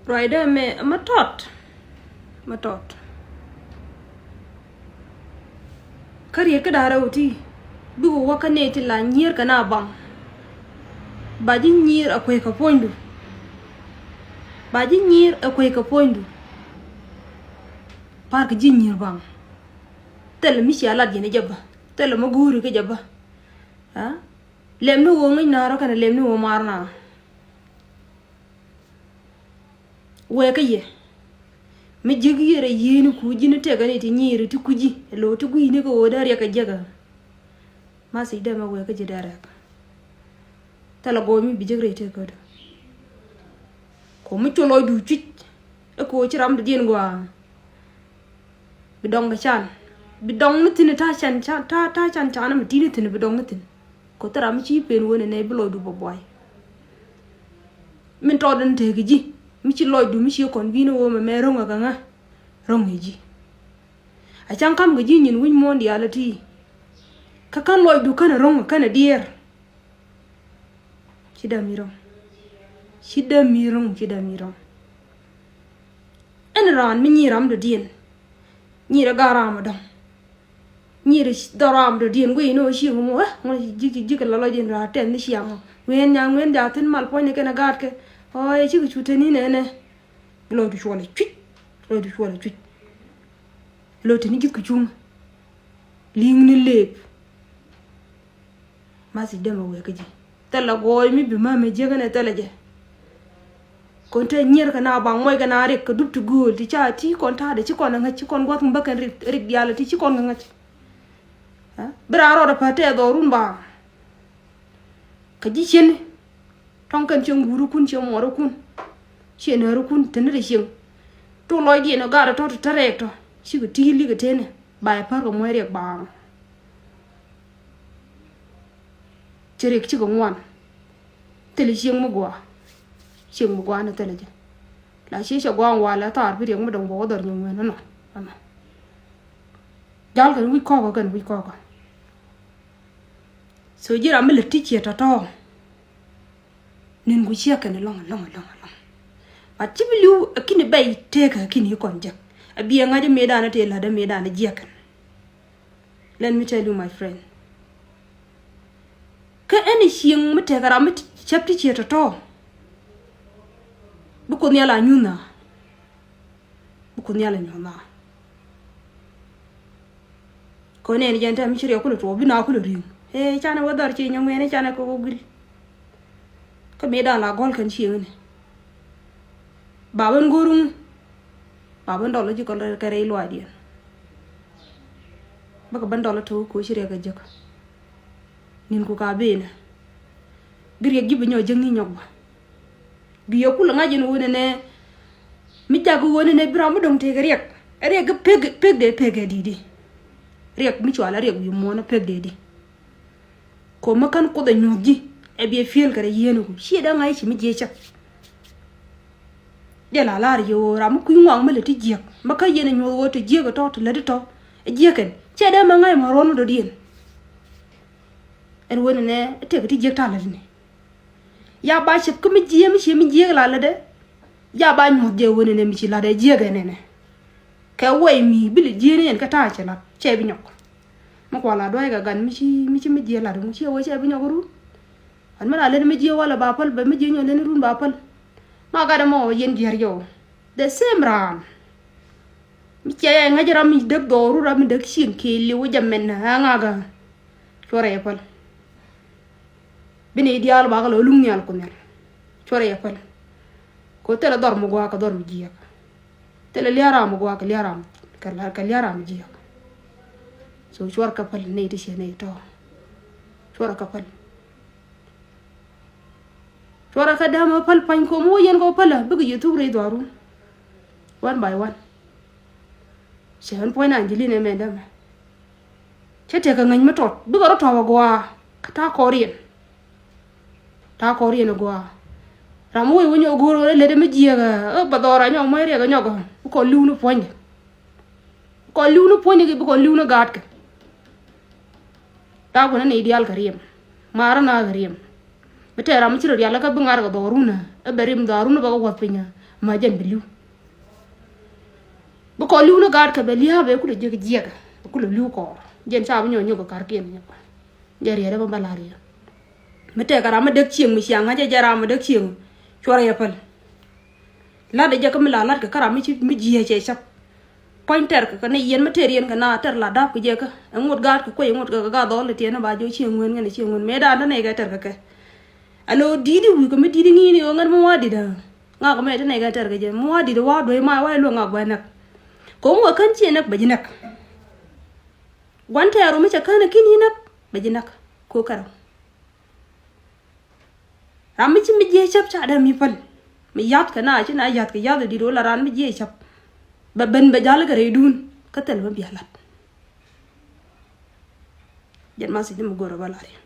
Rider me matot karier ka dara uti bigo waka neti la nyer kana bang baji nyer akwai ka pondu baji nyer akwai ka pondu park ji nyer bang tel mi shi ala dine jaba tel ma guru ke jaba ha lemnu wo ngi naro kana lemnu wo marna we ka ye mi jigi yere yeni ku jini tega ne ti nyiri ti kuji lo ti gui ne ko dar ya ka jaga ma sai da ma we ka jidara tala go mi bi jigre te ko ko mi cholo du chit e ko ci ram de dien gwa bi dong ga chan bi dong ni tin ta chan ta chan mi tin tin bi dong ni tin ko tara mi ci pen wona ne bi lo du bo boy min to den te gi mi ci loy du mi ci kon bi no ma me ronga ga nga ronga ji a chan kam ga ji nyin win mondi ala ti ka kan loy du kana ronga kana dier ci da mirong en ran mi nyiram do dien nyira garam do nyira doram do dien we no shi mo mo ji ka la dien ra ten ni xiang wen nyang wen da tin mal po ne kana gat ke oi chứ chú thế này lôi đi chua là chít lôi thế này chứ cái chung liêng ni lệp mà gì đâu mà về cái gì ta là gọi mi bị mà mày cái này ta là gì con trai nhớ cái nào bằng mày cái nào đấy cái đúc tu gul thì cha chỉ con ta để chỉ con ngang chỉ con quát không bắt cái rig dia là chỉ con ngang hả bra rồi phải thế đó run ba cái gì chuyện trong cần chung guru kun chung moro kun chuyện hero kun tên là chuyện to loy đi nó gara to tarek to chỉ cái tili cái thế này bài par của moi riek bang chỉ chỉ có ngoan tên là chuyện mo gwa nó tên là gì là chỉ cho quang qua là tar bi riek mo dong bo dor nyung nó jal kan wi ko so jira mi le ti cheta to nin gu chia kan long ba tibilu akini bay teka akini konja abiya ngaje medana te la da medana jiakan let me tell you my friend ka any shing mate gara mit chapti cheta to buko ni ala nyuna ko ne ni janta mi shirya kula to bina kula ring chana wadar che nyong ne chana ko gil ka meda la gol kan chi ne baban gorung baban dolo ji ko ka rei lo adien baka ban dolo to ko shirya ga jaka nin ko ka be na gir gi bi ñoo jeng ni ñok ba bi yoku la ngaji no wona ne mi jagu wona ne bra mu dong te ga rek ga peg di rek mi chwala rek bi mo na peg di ko makan ko da ñogi e bi fiel kare yenu ko shi da ngai shi mi je chak de la lar yo ram ku ngwang mele ti jek maka yene nyo wo to je ga to le to e jeken che da ma ngai ma ron do dien en wona ne te ga ti jek ta la ne ya ba shi ku mi je la de ya ba nyo je wona ne mi ci la de je ga ne ka way mi bi le je ne en ka ta che la che bi nyok ma ko la do ga gan mi ci je la do mu ci wo che bi nyok ru an mana len mi je wala bapal ba mi je ñoo len run bapal ma ga mo yen jer yo de semran mi ci ay ngajara mi deg do ru ra mi deg sin ke li wo jamen na nga ga chore pal bini ideal ba ga lo lung ñal ko ne chore pal ko tele dor mo gwa ka dor mi je tele liara mo gwa ka liara mi je so chor ka pal ne ti ne to chor ka pal chora ka dama pal pan ko mo yen ko pala bugu youtube re doru one by one 7.9 jili ne medam chete ka ngany matot bugu ro tawa gwa ta korien gwa ramu wi nyo goro le de mejiga ba dora nyo mo re ga nyo ko liunu ponye ke bugu liunu gat ke ta ko ne ideal kariem mara na kariem bete ram chiro ya la ka bungar ga doruna e berim daruna ba ko pinya ma jen beliu bu ko liu no gad ka belia be ku de jiega ku liu ko jen sa bu nyo ko kar ken jari ada balari mete kara ma dek chieng mi siang ha jara ma dek chieng chora yapal la de jakam la lat ka kara mi jiye che sap pointer ka ne yen material ka na ter la dap ku je ka ngot gad ko ngot ga do le tiena ba jo chieng wen ngene chieng wen me da ne ga ter ka alo didi wi ko me didi ni ngan mo wadi da nga ko me ne ga ter ga je mo wadi da wa do ma wa lo nga ba nak ko mo kan che nak ba ji nak gwanta yaro mace kana kini nak ba ji nak ko karo ramici mi je chap cha da mi fal mi yat kana ci na yat ka yat di do la ran mi je chap ba ben ba jal ga redun ka tel ba bialat jen ma si dem goro balare